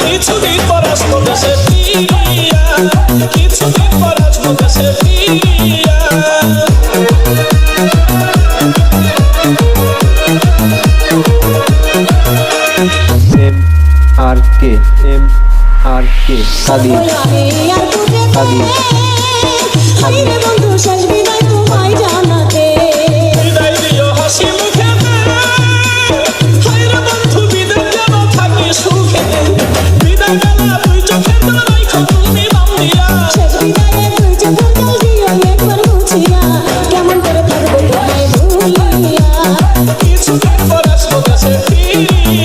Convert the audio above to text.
কিছুদিন পর আসবো দেশে ফিরিয়া, কিছুদিন পর আসবো দেশে ফিরিয়া। MRK সাদি সাদি বন্ধু শেষ বিদায় তোমায় জানাতে, বিদায় দিও হাসি মুখে, হায়রে বন্ধু বিদায় যেন থাকি সুখে, বিদায় বেলা তুই চোখের জল রাখো তুমি বাম দিয়া, শেষ বিদায়ে তুই চোখের জল দিও একবার মুছিয়া, কেমন করে থাকবো তোমায় ভুলিয়া, কিছুদিন পর আসবো দেশে ফিরিয়া।